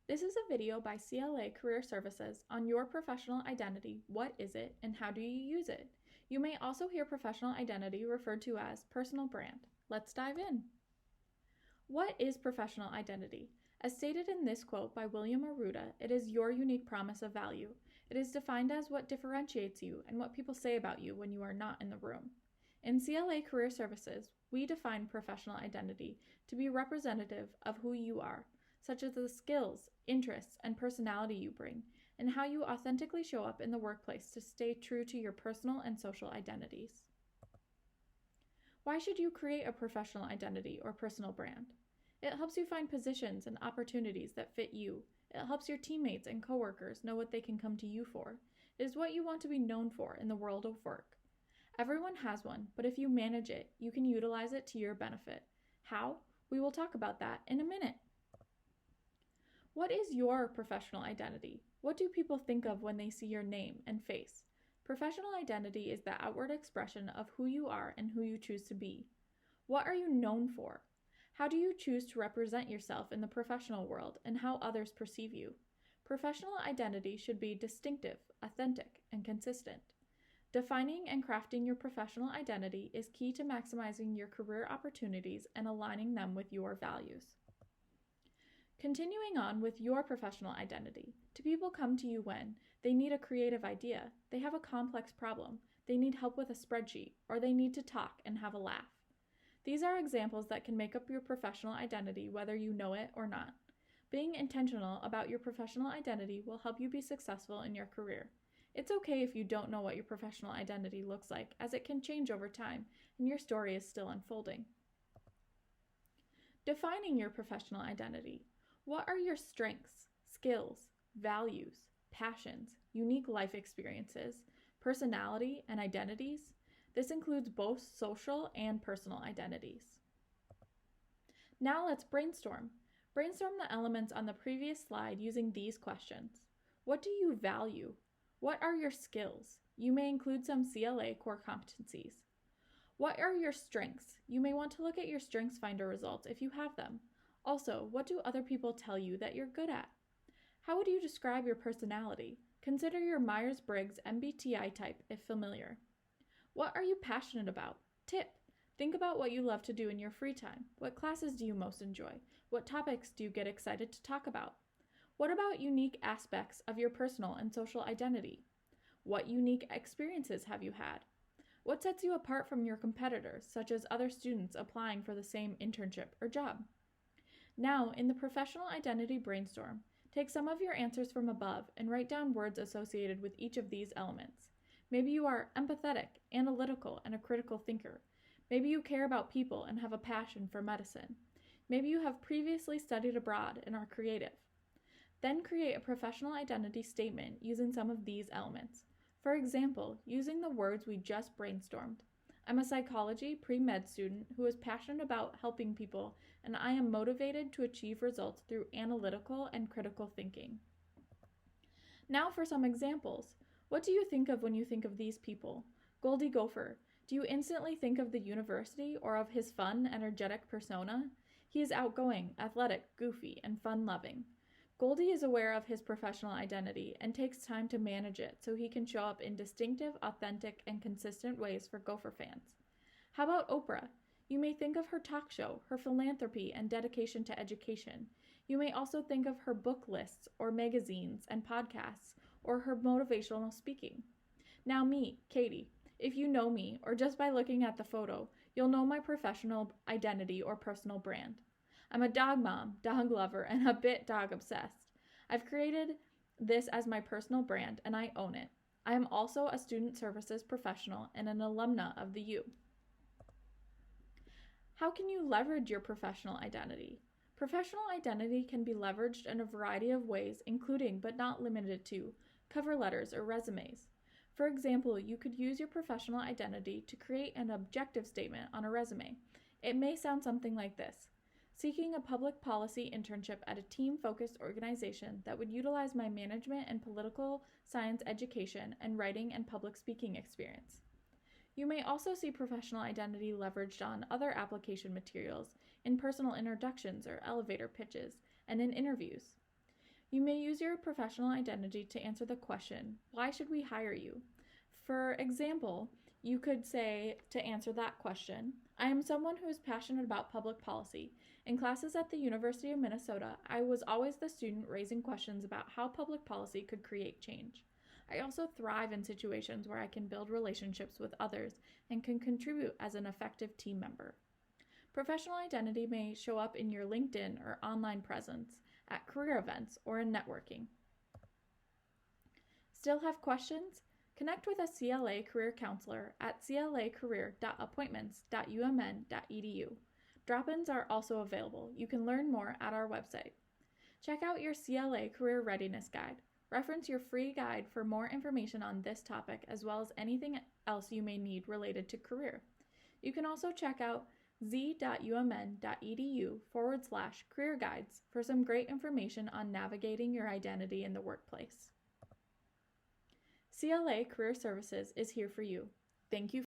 This is a video by CLA Career Services on your professional identity. What is it and how do you use it? You may also hear professional identity referred to as personal brand. Let's dive in. What is professional identity? As stated in this quote by William Arruda, it is your unique promise of value. It is defined as what differentiates you and what people say about you when you are not in the room. In CLA Career Services, we define professional identity to be representative of who you are, such as the skills, interests, and personality you bring, and how you authentically show up in the workplace to stay true to your personal and social identities. Why should you create a professional identity or personal brand? It helps you find positions and opportunities that fit you. It helps your teammates and coworkers know what they can come to you for. It is what you want to be known for in the world of work. Everyone has one, but if you manage it, you can utilize it to your benefit. How? We will talk about that in a minute. What is your professional identity? What do people think of when they see your name and face? Professional identity is the outward expression of who you are and who you choose to be. What are you known for? How do you choose to represent yourself in the professional world and how others perceive you? Professional identity should be distinctive, authentic, and consistent. Defining and crafting your professional identity is key to maximizing your career opportunities and aligning them with your values. Continuing on with your professional identity, do people come to you when they need a creative idea, they have a complex problem, they need help with a spreadsheet, or they need to talk and have a laugh? These are examples that can make up your professional identity whether you know it or not. Being intentional about your professional identity will help you be successful in your career. It's okay if you don't know what your professional identity looks like, as it can change over time and your story is still unfolding. Defining your professional identity. What are your strengths, skills, values, passions, unique life experiences, personality, and identities? This includes both social and personal identities. Now let's brainstorm. Brainstorm the elements on the previous slide using these questions. What do you value? What are your skills? You may include some CLA core competencies. What are your strengths? You may want to look at your StrengthsFinder results if you have them. Also, what do other people tell you that you're good at? How would you describe your personality? Consider your Myers-Briggs MBTI type if familiar. What are you passionate about? Tip: think about what you love to do in your free time. What classes do you most enjoy? What topics do you get excited to talk about? What about unique aspects of your personal and social identity? What unique experiences have you had? What sets you apart from your competitors, such as other students applying for the same internship or job? Now, in the professional identity brainstorm, take some of your answers from above and write down words associated with each of these elements. Maybe you are empathetic, analytical, and a critical thinker. Maybe you care about people and have a passion for medicine. Maybe you have previously studied abroad and are creative. Then create a professional identity statement using some of these elements. For example, using the words we just brainstormed. I'm a psychology pre-med student who is passionate about helping people, and I am motivated to achieve results through analytical and critical thinking. Now for some examples. What do you think of when you think of these people? Goldie Gopher. Do you instantly think of the university or of his fun, energetic persona? He is outgoing, athletic, goofy, and fun-loving. Goldie is aware of his professional identity and takes time to manage it so he can show up in distinctive, authentic, and consistent ways for Gopher fans. How about Oprah? You may think of her talk show, her philanthropy, and dedication to education. You may also think of her book lists or magazines and podcasts, or her motivational speaking. Now me, Katie. If you know me, or just by looking at the photo, you'll know my professional identity or personal brand. I'm a dog mom, dog lover, and a bit dog obsessed. I've created this as my personal brand, and I own it. I am also a student services professional and an alumna of the U. How can you leverage your professional identity? Professional identity can be leveraged in a variety of ways, including, but not limited to, cover letters or resumes. For example, you could use your professional identity to create an objective statement on a resume. It may sound something like this. Seeking a public policy internship at a team-focused organization that would utilize my management and political science education and writing and public speaking experience. You may also see professional identity leveraged on other application materials, in personal introductions or elevator pitches, and in interviews. You may use your professional identity to answer the question, why should we hire you? For example, you could say, to answer that question, I am someone who is passionate about public policy. In classes at the University of Minnesota, I was always the student raising questions about how public policy could create change. I also thrive in situations where I can build relationships with others and can contribute as an effective team member. Professional identity may show up in your LinkedIn or online presence, at career events, or in networking. Still have questions? Connect with a CLA career counselor at clacareer.appointments.umn.edu. Drop-ins are also available. You can learn more at our website. Check out your CLA Career Readiness Guide. Reference your free guide for more information on this topic as well as anything else you may need related to career. You can also check out z.umn.edu/career guides for some great information on navigating your identity in the workplace. CLA Career Services is here for you. Thank you